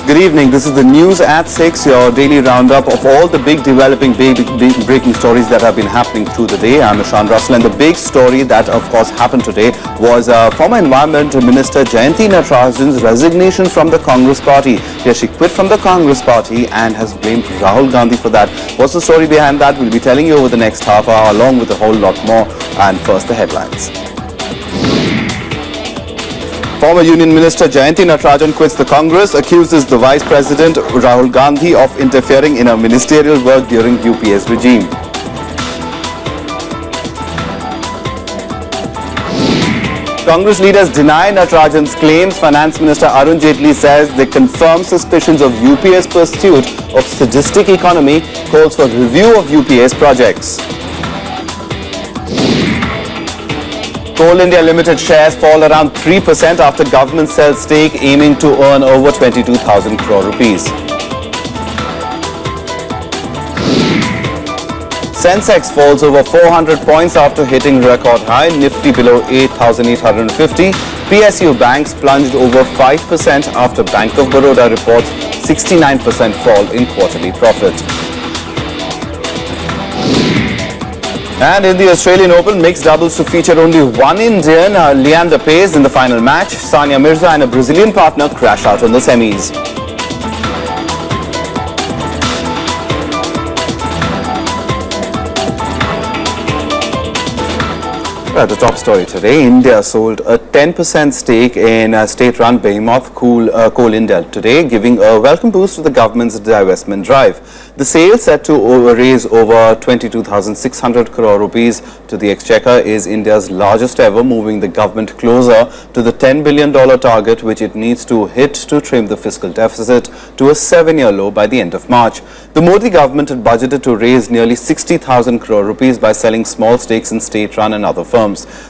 Good evening. This is the news at 6, your daily roundup of all the big developing, big breaking stories that have been happening through the day. I'm Ishan Russell, and the big story that, of course, happened today was former Environment Minister Jayanti Natarajan's resignation from the Congress Party. Yes, she quit from the Congress Party and has blamed Rahul Gandhi for that. What's the story behind that? We'll be telling you over the next half hour, along with a whole lot more. And first, the headlines. Former Union Minister Jayanti Natarajan quits the Congress, accuses the Vice President Rahul Gandhi of interfering in her ministerial work during UPS regime. Congress leaders deny Natarajan's claims. Finance Minister Arun Jaitley says they confirm suspicions of UPS pursuit of sadistic economy, calls for review of UPS projects. Coal India Limited shares fall around 3% after government sells stake aiming to earn over 22,000 crore rupees. Sensex falls over 400 points after hitting record high, Nifty below 8,850. PSU banks plunged over 5% after Bank of Baroda reports 69% fall in quarterly profit. And in the Australian Open, mixed doubles to feature only one Indian, Leander Paes, in the final match. Sania Mirza and a Brazilian partner crash out in the semis. The top story today, India sold a 10% stake in state-run behemoth Coal India today, giving a welcome boost to the government's divestment drive. The sale, set to raise over 22,600 crore rupees to the exchequer, is India's largest ever, moving the government closer to the $10 billion target which it needs to hit to trim the fiscal deficit to a 7-year low by the end of March. The Modi government had budgeted to raise nearly 60,000 crore rupees by selling small stakes in state-run and other firms.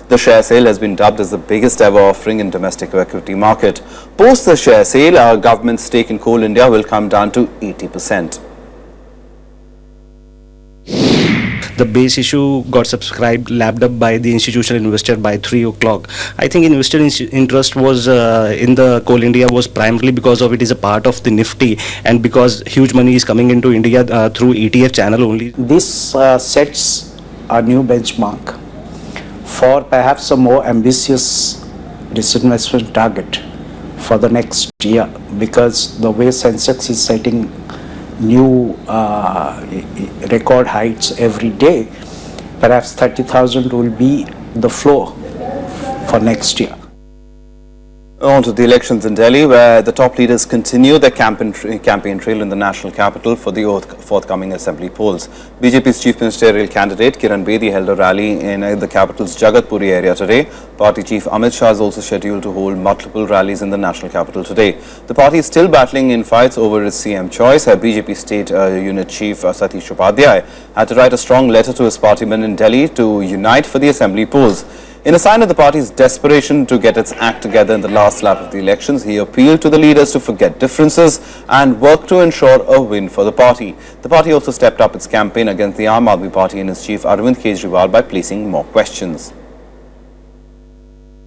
The share sale has been dubbed as the biggest ever offering in domestic equity market. Post the share sale, our government's stake in Coal India will come down to 80%. The base issue got subscribed, lapped up by the institutional investor by 3 o'clock. I think investor interest was in the Coal India was primarily because of it is a part of the Nifty and because huge money is coming into India through ETF channel only. This sets a new benchmark for perhaps a more ambitious disinvestment target for the next year, because the way Sensex is setting new record heights every day, perhaps 30,000 will be the floor for next year. On to the elections in Delhi, where the top leaders continue their campaign trail in the national capital for the forthcoming assembly polls. BJP's chief ministerial candidate Kiran Bedi held a rally in the capital's Jagatpuri area today. Party chief Amit Shah is also scheduled to hold multiple rallies in the national capital today. The party is still battling in fights over its CM choice. BJP state unit chief Satish Upadhyay had to write a strong letter to his partymen in Delhi to unite for the assembly polls. In a sign of the party's desperation to get its act together in the last lap of the elections, he appealed to the leaders to forget differences and work to ensure a win for the party. The party also stepped up its campaign against the Aam Aadmi Party and its chief Arvind Kejriwal by placing more questions.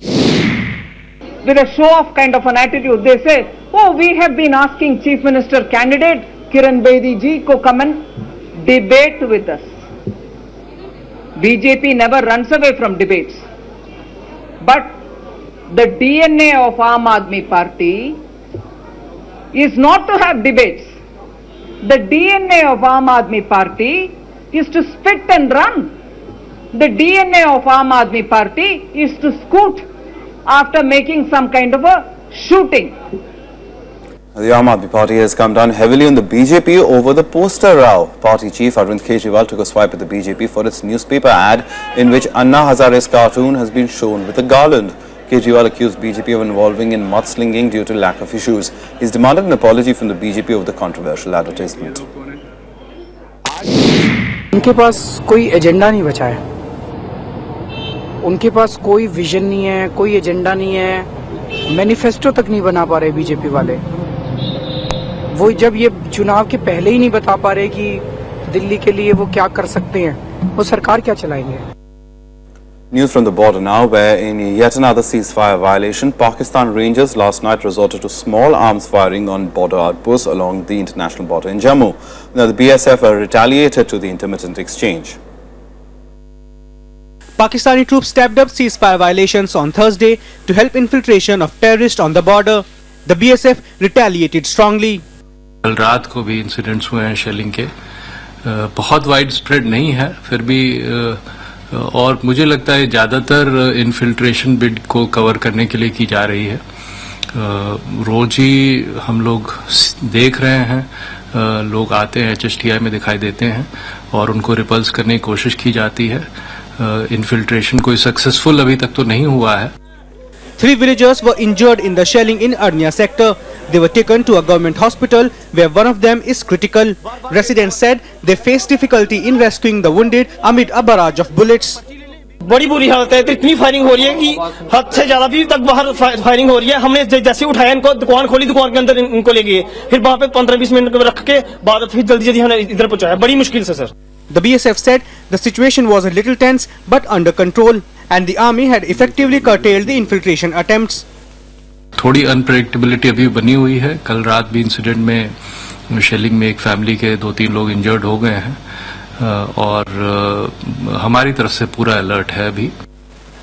With a show-off kind of an attitude, they say, oh, we have been asking Chief Minister candidate Kiran Bedi ji to come and debate with us. BJP never runs away from debates. But the DNA of Aam Aadmi Party is not to have debates. The DNA of Aam Aadmi Party is to spit and run. The DNA of Aam Aadmi Party is to scoot after making some kind of a shooting. The Aam Aadmi Party has come down heavily on the BJP over the poster row. Party chief Arvind Kejriwal took a swipe at the BJP for its newspaper ad in which Anna Hazare's cartoon has been shown with a garland. Kejriwal accused BJP of involving in mudslinging due to lack of issues. He's demanded an apology from the BJP over the controversial advertisement. उनके पास कोई agenda नहीं बचा है, उनके पास कोई vision नहीं है, कोई एजेंडा नहीं है, मैनिफेस्टो तक नहीं बना पा रहे बीजेपी वाले। वो जब ये चुनाव के पहले ही नहीं बता पा रहे कि दिल्ली के लिए वो क्या कर सकते हैं, वो सरकार क्या चलाएंगे। News from the border now, where in yet another ceasefire violation, Pakistan Rangers last night resorted to small arms firing on border outposts along the international border in Jammu. Now, the BSF retaliated to the intermittent exchange. Pakistani troops stepped up ceasefire violations on Thursday to help infiltration of terrorists on the border. The BSF retaliated strongly. कल रात को भी incidents हुए हैं shelling के, बहुत wide spread नहीं है फिर भी, और मुझे लगता है ज़्यादातर इन्फिल्ट्रेशन बिड को कवर करने के लिए की जा रही है। रोज ही हम लोग देख रहे हैं, लोग आते हैं HSTI में दिखाई देते हैं और उनको रिपल्स करने की कोशिश की जाती है। इन्फिल्ट्रेशन कोई सक्सेसफुल अभी तक तो नहीं हुआ है। 3 villagers were injured in the shelling in Arnya sector. They were taken to a government hospital where one of them is critical. Residents said they face difficulty in rescuing the wounded amid a barrage of bullets. बड़ी बुरी हालत है, तो इतनी firing हो रही है कि हद से ज्यादा भी तक बाहर फायरिंग हो रही है। हमने जैसे उठाया इनको, दुकान खोली, दुकान के अंदर इनको ले गए, फिर वहां पे 15-20 मिनट रख के बाद फिर जल्दी हमने इधर पहुंचाया, बड़ी मुश्किल से sir. The BSF said the situation was a little tense but under control and the army had effectively curtailed the infiltration attempts. थोड़ी अनप्रेडिक्टेबिलिटी अभी बनी हुई है। कल रात भी इंसिडेंट में शेलिंग में एक फैमिली के 2-3 लोग इंजर्ड हो गए हैं और हमारी तरफ से पूरा अलर्ट है अभी।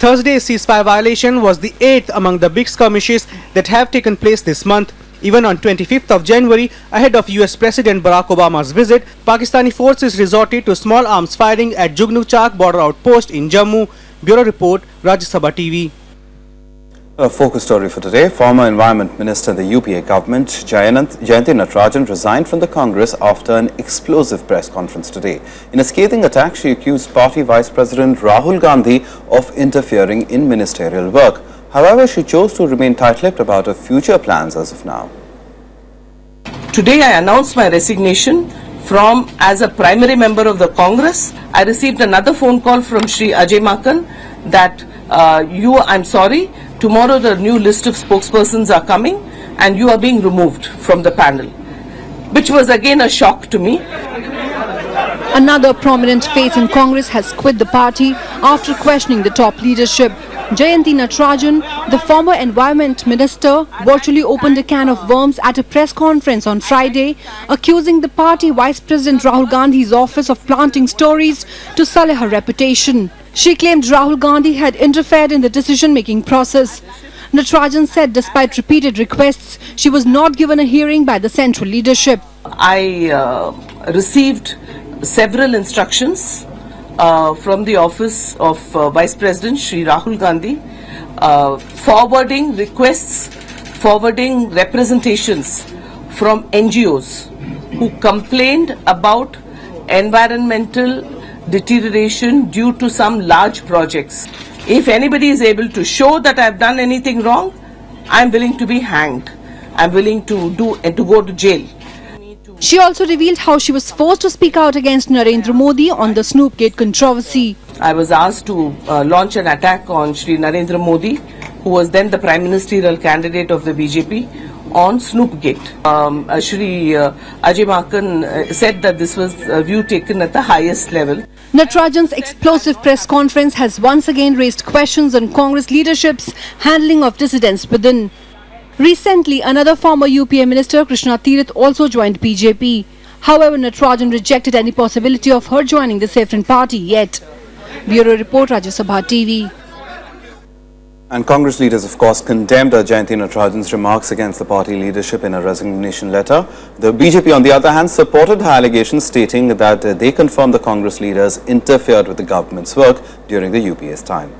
Thursday's ceasefire violation was the 8th among the big skirmishes that have taken place this month. Even on 25th of January, ahead of US President Barack Obama's visit, Pakistani forces resorted to small arms firing at Jugnu-Chak border outpost in Jammu. Bureau Report, Rajya Sabha TV. A focus story for today. Former Environment Minister in the UPA government, Jayanti Natarajan, resigned from the Congress after an explosive press conference today. In a scathing attack, she accused party Vice President Rahul Gandhi of interfering in ministerial work. However, she chose to remain tight-lipped about her future plans as of now. Today I announced my resignation as a primary member of the Congress. I received another phone call from Shri Ajay Makan that I'm sorry, tomorrow the new list of spokespersons are coming and you are being removed from the panel, which was again a shock to me. Another prominent face in Congress has quit the party after questioning the top leadership. Jayanti Natarajan, the former Environment Minister, virtually opened a can of worms at a press conference on Friday, accusing the party Vice President Rahul Gandhi's office of planting stories to sully her reputation. She claimed Rahul Gandhi had interfered in the decision-making process. Natarajan said despite repeated requests, she was not given a hearing by the central leadership. I received several instructions from the office of Vice President Shri Rahul Gandhi, forwarding requests, forwarding representations from NGOs who complained about environmental deterioration due to some large projects. If anybody is able to show that I have done anything wrong, I am willing to be hanged. I am willing to go to jail. She also revealed how she was forced to speak out against Narendra Modi on the Snoopgate controversy. I was asked to launch an attack on Shri Narendra Modi, who was then the Prime Ministerial candidate of the BJP, on Snoopgate. Shri Ajay Makan said that this was a view taken at the highest level. Natarajan's explosive press conference has once again raised questions on Congress leadership's handling of dissidents within. Recently, another former UPA minister, Krishna Tirath, also joined BJP. However, Natarajan rejected any possibility of her joining the Saffron party yet. Bureau Report, Rajya Sabha TV. And Congress leaders, of course, condemned Jayanti Natarajan's remarks against the party leadership in a resignation letter. The BJP, on the other hand, supported her allegations, stating that they confirmed the Congress leaders interfered with the government's work during the UPA's time.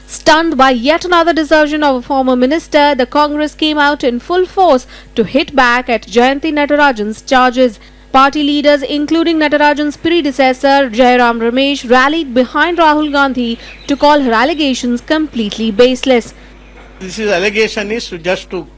Stunned by yet another desertion of a former minister, the Congress came out in full force to hit back at Jayanti Natarajan's charges. Party leaders, including Natarajan's predecessor, Jairam Ramesh, rallied behind Rahul Gandhi to call her allegations completely baseless. This allegation is just to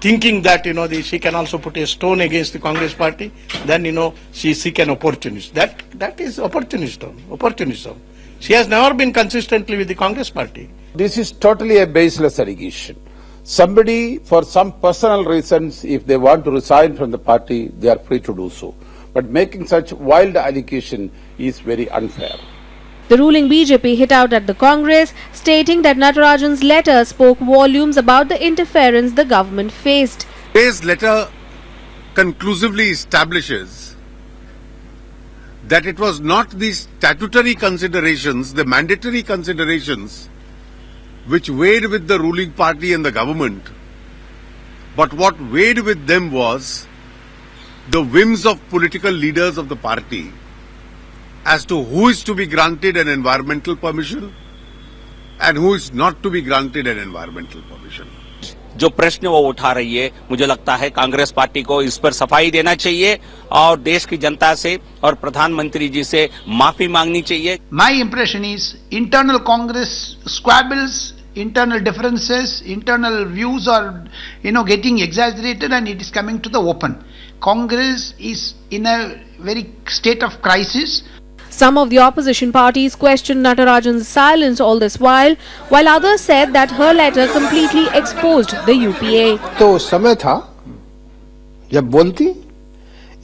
thinking that, she can also put a stone against the Congress party, then, she seek an opportunist. That is opportunism. She has never been consistently with the Congress party. This is totally a baseless allegation. Somebody, for some personal reasons, if they want to resign from the party, they are free to do so. But making such wild allegation is very unfair. The ruling BJP hit out at the Congress, stating that Natarajan's letter spoke volumes about the interference the government faced. Today's letter conclusively establishes that it was not the statutory considerations, the mandatory considerations, which weighed with the ruling party and the government, but what weighed with them was the whims of political leaders of the party as to who is to be granted an environmental permission and who is not to be granted an environmental permission. जो प्रश्न वो उठा रही है, मुझे लगता है Congress party को इस पर सफाई देना चाहिए और देश की जनता से और प्रधानमंत्री जी से माफी मांगनी चाहिए. My impression is internal Congress squabbles, internal differences, internal views are getting exaggerated and it is coming to the open. Congress is in a very state of crisis. Some of the opposition parties questioned Natarajan's silence all this while others said that her letter completely exposed the UPA. तो समय था जब बोलती,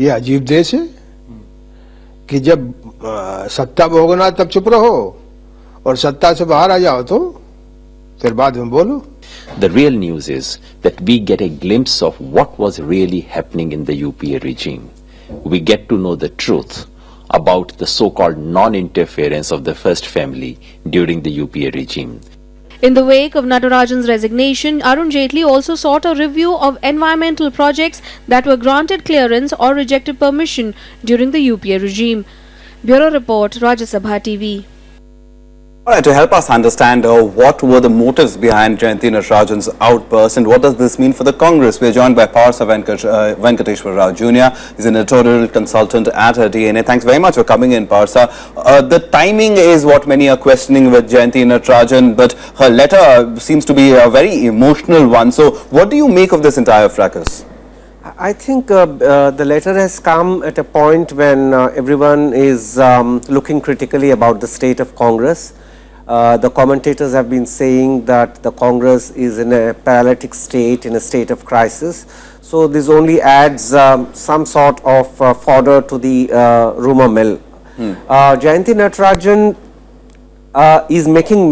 ये अजीब देश है कि जब सत्ता भोगना तब चुप रहो और सत्ता से बाहर आ जाओ तो फिर बाद में बोलो. The real news is that we get a glimpse of what was really happening in the UPA regime. We get to know the truth about the so-called non-interference of the first family during the UPA regime. In the wake of Natarajan's resignation, Arun Jaitley also sought a review of environmental projects that were granted clearance or rejected permission during the UPA regime. Bureau Report, Rajya Sabha TV. All right, to help us understand what were the motives behind Jayanti Natarajan's outburst and what does this mean for the Congress, we are joined by Parsa Venkateshwar Rao Jr. He's an editorial consultant at DNA. Thanks very much for coming in, Parsa. The timing is what many are questioning with Jayanti Natarajan, but her letter seems to be a very emotional one. So what do you make of this entire fracas? I think the letter has come at a point when everyone is looking critically about the state of Congress. The commentators have been saying that the Congress is in a paralytic state, in a state of crisis. So this only adds some sort of fodder to the rumor mill. Jayanti Natarajan is making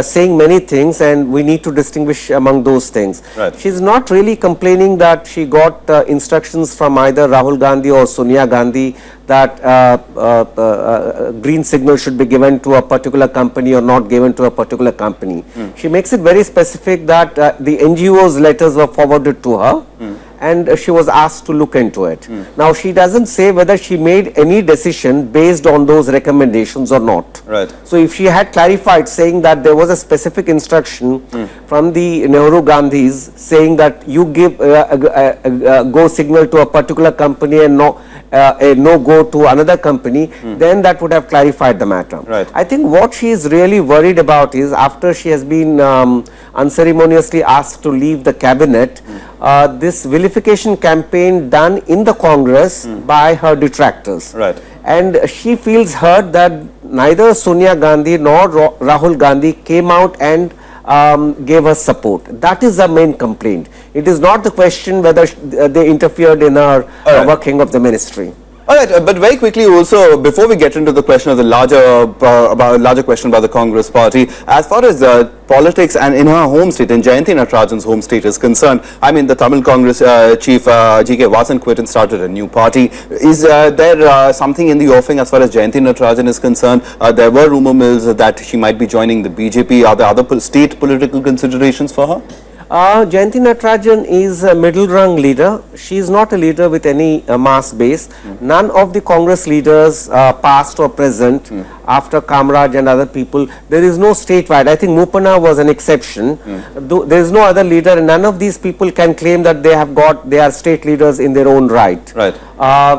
saying many things, and we need to distinguish among those things. Right. She's not really complaining that she got instructions from either Rahul Gandhi or Sonia Gandhi that green signal should be given to a particular company or not given to a particular company. She makes it very specific that the NGO's letters were forwarded to her. And she was asked to look into it. Now, she doesn't say whether she made any decision based on those recommendations or not. Right. So, if she had clarified saying that there was a specific instruction from the Nehru Gandhis saying that you give a go signal to a particular company and a no go to another company, then that would have clarified the matter. Right. I think what she is really worried about is after she has been unceremoniously asked to leave the cabinet, this vilification campaign done in the Congress by her detractors. Right. And she feels hurt that neither Sonia Gandhi nor Rahul Gandhi came out and gave her support. That is the main complaint. It is not the question whether they interfered in her working of the ministry. All right, but very quickly also, before we get into the question of the larger question about the Congress party, as far as politics and in her home state, in Jayanti Natarajan's home state is concerned, I mean, the Tamil Congress chief G.K. Vasan quit and started a new party. Is there something in the offing as far as Jayanti Natarajan is concerned? There were rumor mills that she might be joining the BJP. Are there other state political considerations for her? Jayanti Natarajan is a middle-rung leader. She is not a leader with any mass base. None of the Congress leaders, past or present, after Kamraj and other people, there is no statewide. I think Mupana was an exception. There is no other leader, and none of these people can claim that they are state leaders in their own right. Right.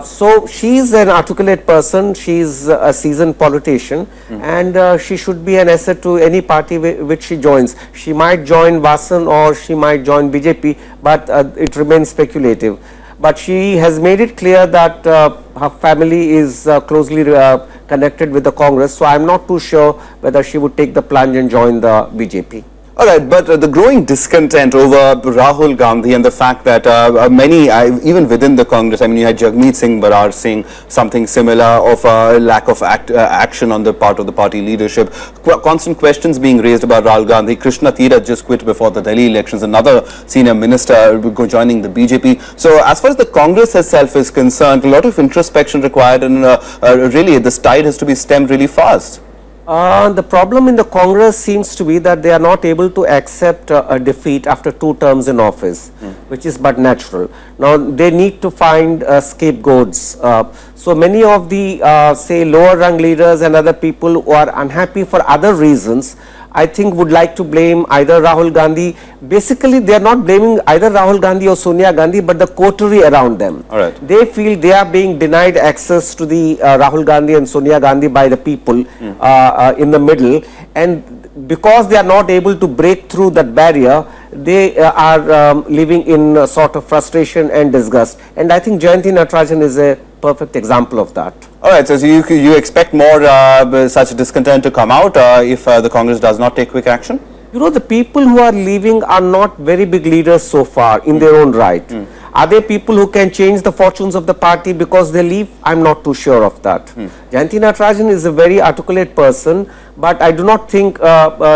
So she is an articulate person. She is a seasoned politician, and she should be an asset to any party which she joins. She might join Vasan or she might join BJP, but it remains speculative. But she has made it clear that her family is closely connected with the Congress, so I am not too sure whether she would take the plunge and join the BJP. All right, but the growing discontent over Rahul Gandhi and the fact that many, even within the Congress, I mean, you had Jagmeet Singh Barar saying something similar of a lack of action on the part of the party leadership. Constant questions being raised about Rahul Gandhi. Krishna Tira just quit before the Delhi elections, another senior minister joining the BJP. So as far as the Congress itself is concerned, a lot of introspection required, and really this tide has to be stemmed really fast. The problem in the Congress seems to be that they are not able to accept a defeat after 2 terms in office, which is but natural. Now, they need to find scapegoats. So many of the, say, lower rung leaders and other people who are unhappy for other reasons, I think would like to blame either Rahul Gandhi. Basically, they are not blaming either Rahul Gandhi or Sonia Gandhi, but the coterie around them. All right. They feel they are being denied access to the Rahul Gandhi and Sonia Gandhi by the people in the middle, and because they are not able to break through that barrier, they are living in sort of frustration and disgust. And I think Jayanti Natarajan is a perfect example of that. All right, so you expect more such discontent to come out if the Congress does not take quick action? You know, the people who are leaving are not very big leaders so far in their own right. Are they people who can change the fortunes of the party because they leave? I'm not too sure of that. Jayanti Natarajan is a very articulate person, but I do not think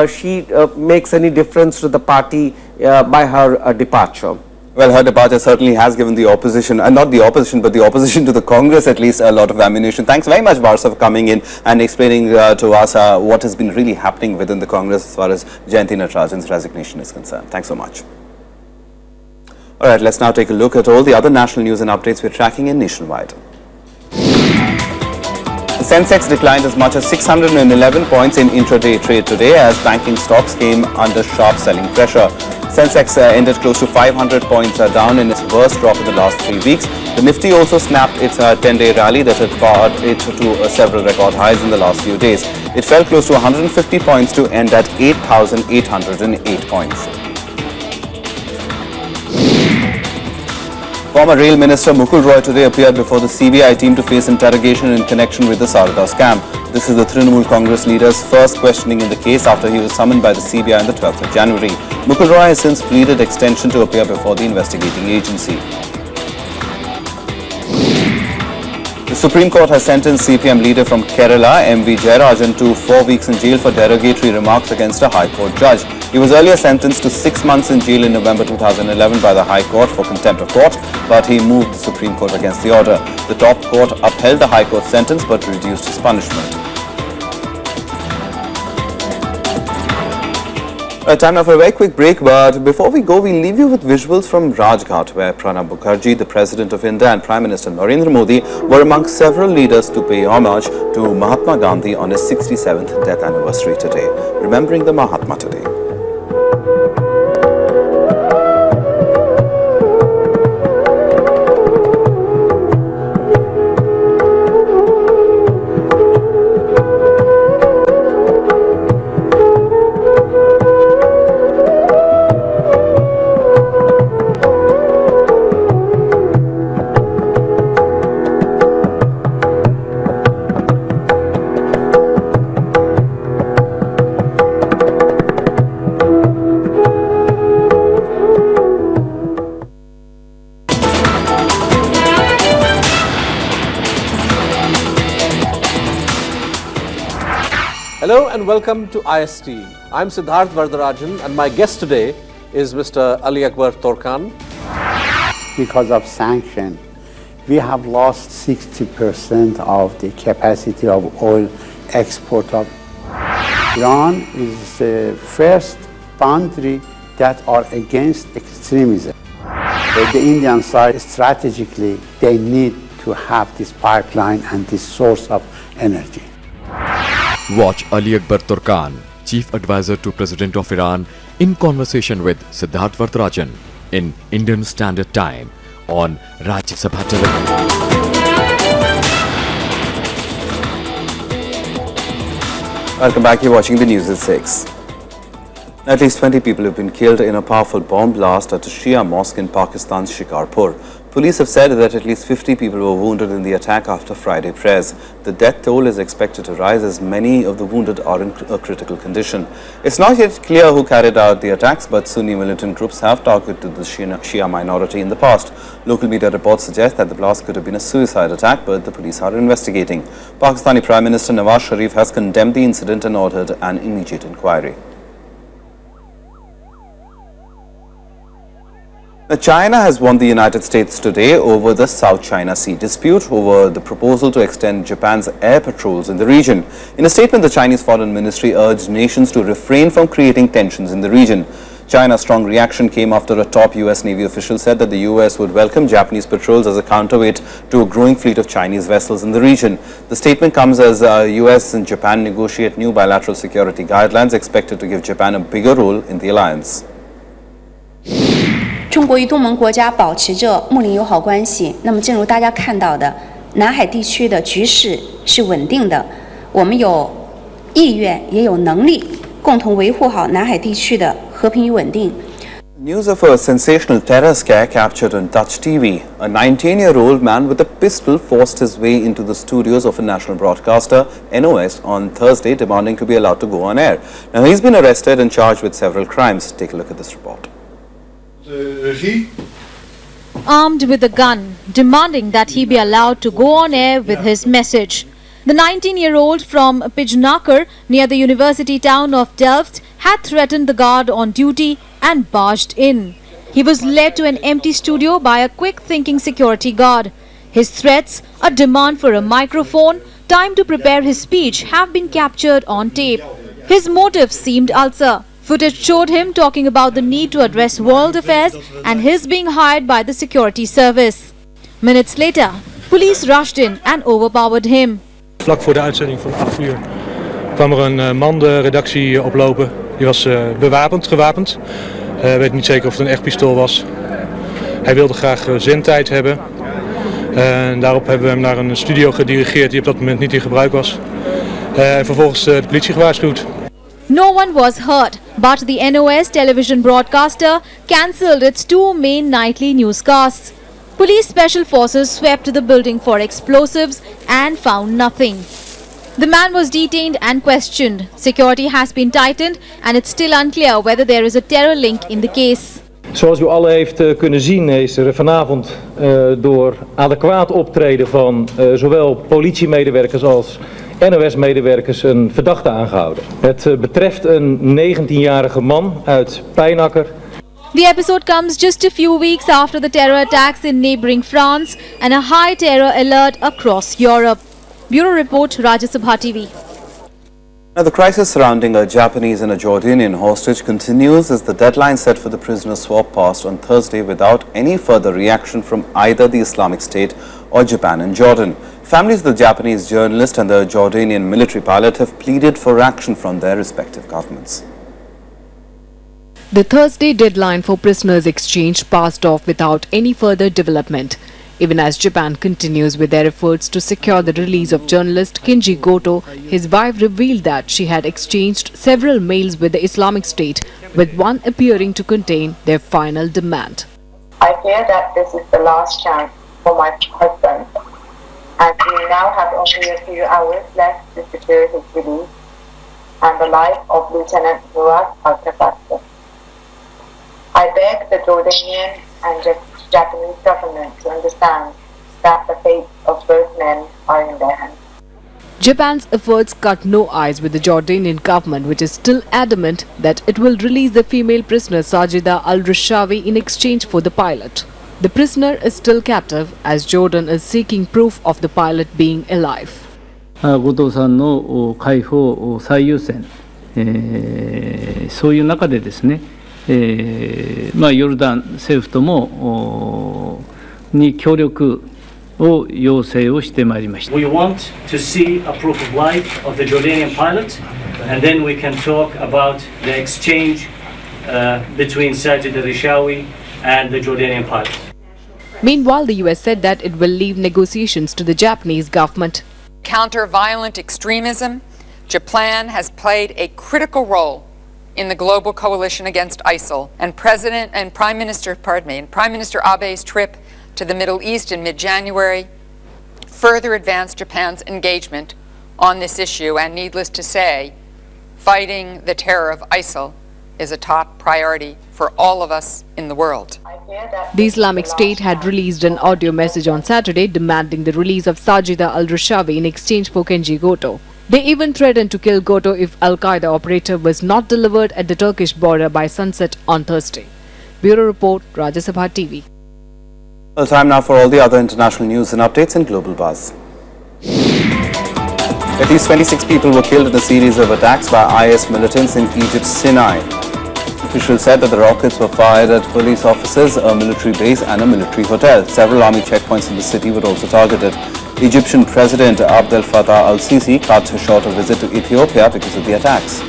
she makes any difference to the party by her departure. Well, her departure certainly has given the opposition, not the opposition, but the opposition to the Congress at least, a lot of ammunition. Thanks very much, Barsa, for coming in and explaining to us what has been really happening within the Congress as far as Jayanti Natarajan's resignation is concerned. Thanks so much. All right, let's now take a look at all the other national news and updates we're tracking in nationwide. The Sensex declined as much as 611 points in intraday trade today as banking stocks came under sharp selling pressure. Sensex ended close to 500 points down in its worst drop in the last 3 weeks. The Nifty also snapped its 10-day rally that had brought it to several record highs in the last few days. It fell close to 150 points to end at 8,808 points. Former Rail Minister Mukul Roy today appeared before the CBI team to face interrogation in connection with the Sarda scam. This is the Trinamool Congress leader's first questioning in the case after he was summoned by the CBI on the 12th of January. Mukul Roy has since pleaded extension to appear before the investigating agency. The Supreme Court has sentenced CPM leader from Kerala, M.V. Jayarajan, to 4 weeks in jail for derogatory remarks against a High Court judge. He was earlier sentenced to 6 months in jail in November 2011 by the High Court for contempt of court, but he moved the Supreme Court against the order. The top court upheld the High Court sentence but reduced his punishment. Time now for a very quick break, but before we go, we'll leave you with visuals from Rajghat, where Pranab Mukherjee, the President of India, and Prime Minister Narendra Modi were among several leaders to pay homage to Mahatma Gandhi on his 67th death anniversary today. Remembering the Mahatma today. Hello and welcome to IST. I'm Siddharth Vardarajan and my guest today is Mr. Ali Akbar Torkan. Because of sanction, we have lost 60% of the capacity of oil export of Iran is the first country that are against extremism. The Indian side, strategically, they need to have this pipeline and this source of energy. Watch Ali Akbar Torkan, Chief Advisor to President of Iran, in conversation with Siddharth Vardarajan in Indian Standard Time on Rajya Sabha television. Welcome back. You're watching the news at 6. At least 20 people have been killed in a powerful bomb blast at a Shia mosque in Pakistan's Shikarpur. Police have said that at least 50 people were wounded in the attack after Friday prayers. The death toll is expected to rise as many of the wounded are in a critical condition. It's not yet clear who carried out the attacks, but Sunni militant groups have targeted the Shia minority in the past. Local media reports suggest that the blast could have been a suicide attack, but the police are investigating. Pakistani Prime Minister Nawaz Sharif has condemned the incident and ordered an immediate inquiry. Now, China has won the United States today over the South China Sea dispute over the proposal to extend Japan's air patrols in the region. In a statement, the Chinese Foreign Ministry urged nations to refrain from creating tensions in the region. China's strong reaction came after a top U.S. Navy official said that the U.S. would welcome Japanese patrols as a counterweight to a growing fleet of Chinese vessels in the region. The statement comes as U.S. and Japan negotiate new bilateral security guidelines expected to give Japan a bigger role in the alliance. 中国与东盟国家保持着睦邻友好关系，那么正如大家看到的，南海地区的局势是稳定的，我们有意愿也有能力共同维护好南海地区的和平与稳定。 News of a sensational terror scare captured on Dutch TV. A 19-year-old man with a pistol forced his way into the studios of a national broadcaster, NOS, on Thursday, demanding to be allowed to go on air. Now, he's been arrested and charged with several crimes. Take a look at this report. Armed with a gun, demanding that he be allowed to go on air with his message. The 19-year-old from Pijnaker, near the university town of Delft, had threatened the guard on duty and barged in. He was led to an empty studio by a quick-thinking security guard. His threats, a demand for a microphone, time to prepare his speech have been captured on tape. His motive seemed ulcer. Footage showed him talking about the need to address world affairs and his being hired by the security service. Minutes later, police rushed in and overpowered him. Vlak voor de uitzending van 8 uur kwam er een man de redactie oplopen. Die was gewapend. Weet niet zeker of het een echt pistool was. Hij wilde graag zendtijd hebben. En daarop hebben we hem naar een studio gedirigeerd die op dat moment niet in gebruik was. En vervolgens de politie gewaarschuwd. No one was hurt, but the NOS television broadcaster cancelled its 2 main nightly newscasts. Police special forces swept the building for explosives and found nothing. The man was detained and questioned. Security has been tightened and it's still unclear whether there is a terror link in the case. Zoals u alle heeft kunnen zien is er vanavond door adequaat optreden van zowel politiemedewerkers als NOS-medewerkers een verdachte aangehouden. Het betreft een 19-jarige man uit Pijnaker. The episode comes just a few weeks after the terror attacks in neighbouring France and a high terror alert across Europe. Bureau Report, Rajya Sabha TV. Now, the crisis surrounding a Japanese and a Jordanian hostage continues as the deadline set for the prisoner swap passed on Thursday without any further reaction from either the Islamic State or Japan and Jordan. Families of the Japanese journalist and the Jordanian military pilot have pleaded for action from their respective governments. The Thursday deadline for prisoners exchange passed off without any further development. Even as Japan continues with their efforts to secure the release of journalist Kinji Goto, his wife revealed that she had exchanged several mails with the Islamic State, with one appearing to contain their final demand. I fear that this is the last chance for my husband, and we now have only a few hours left to secure his release and the life of Lieutenant Murat Al-Kafassi. I beg the Jordanian and Japanese government to understand that the fate of both men are in their hands. Japan's efforts cut no ice with the Jordanian government, which is still adamant that it will release the female prisoner Sajida al-Rishawi in exchange for the pilot. The prisoner is still captive as Jordan is seeking proof of the pilot being alive. 後藤さんの解放を最優先、そういう中でですね、ヨルダン政府ともに協力を要請をしてまいりました。 We want to see a proof of life of the Jordanian pilot, and then we can talk about the exchange between Sajid al-Rishawi and the Jordanian pilot. Meanwhile, the US said that it will leave negotiations to the Japanese government. Counter violent extremism, Japan has played a critical role in the global coalition against ISIL, and Prime Minister Abe's trip to the Middle East in mid-January further advanced Japan's engagement on this issue, and needless to say, fighting the terror of ISIL is a top priority for all of us in the world. The Islamic State had released an audio message on Saturday demanding the release of Sajida al-Rushawi in exchange for Kenji Goto. They even threatened to kill Goto if Al-Qaeda operator was not delivered at the Turkish border by sunset on Thursday. Bureau Report, Rajya Sabha TV. Well, time now for all the other international news and updates in Global Buzz. At least 26 people were killed in a series of attacks by IS militants in Egypt's Sinai. Officials said that the rockets were fired at police officers, a military base and a military hotel. Several army checkpoints in the city were also targeted. Egyptian President Abdel Fattah al-Sisi cut short a visit to Ethiopia because of the attacks.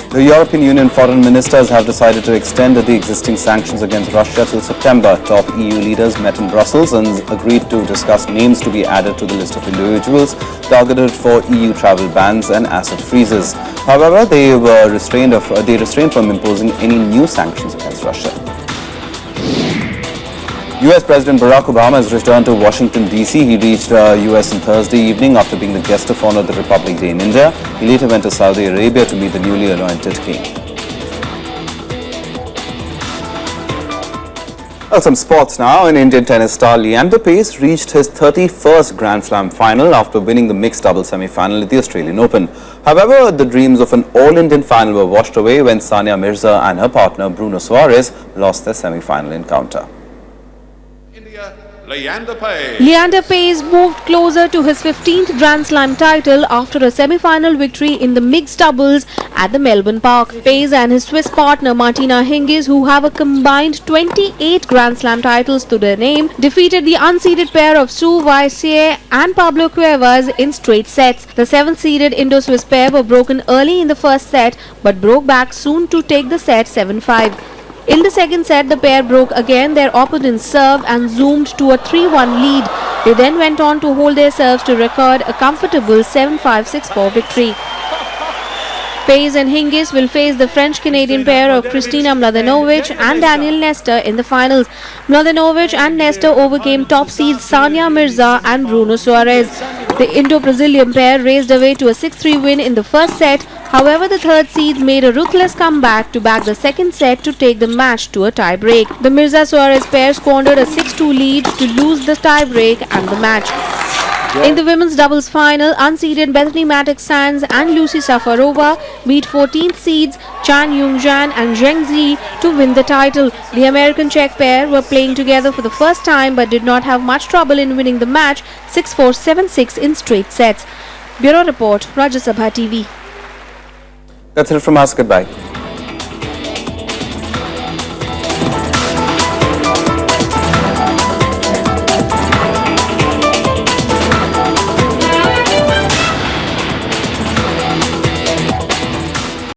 The European Union foreign ministers have decided to extend the existing sanctions against Russia till September. Top EU leaders met in Brussels and agreed to discuss names to be added to the list of individuals targeted for EU travel bans and asset freezes. However, they restrained from imposing any new sanctions against Russia. US President Barack Obama has returned to Washington, D.C. He reached US on Thursday evening after being the guest of honor at the Republic Day in India. He later went to Saudi Arabia to meet the newly anointed king. Well, some sports now. Indian tennis star Leander Paes reached his 31st Grand Slam final after winning the mixed doubles semi-final at the Australian Open. However, the dreams of an all-Indian final were washed away when Sania Mirza and her partner Bruno Soares lost their semi-final encounter. Leander Paes moved closer to his 15th Grand Slam title after a semi-final victory in the mixed doubles at the Melbourne Park. Paes and his Swiss partner Martina Hingis, who have a combined 28 Grand Slam titles to their name, defeated the unseeded pair of Sue Vaisier and Pablo Cuevas in straight sets. The 7th-seeded Indo-Swiss pair were broken early in the first set but broke back soon to take the set 7-5. In the second set, the pair broke again their opponent's serve and zoomed to a 3-1 lead. They then went on to hold their serves to record a comfortable 7-5-6-4 victory. Paes and Hingis will face the French-Canadian pair of Kristina Mladenovic and Daniel Nestor in the finals. Mladenovic and Nestor overcame top seeds Sania Mirza and Bruno Soares. The Indo-Brazilian pair raced away to a 6-3 win in the first set. However, the third seed made a ruthless comeback to back the second set to take the match to a tie-break. The Mirza-Soares pair squandered a 6-2 lead to lose the tie-break and the match. In the women's doubles final, unseeded Bethany Mattek-Sands and Lucy Safarova beat 14th seeds Chan Yung-jan and Zheng Zi to win the title. The American-Czech pair were playing together for the first time but did not have much trouble in winning the match 6-4, 7-6 in straight sets. Bureau Report, Rajya Sabha TV. That's it from us. Goodbye.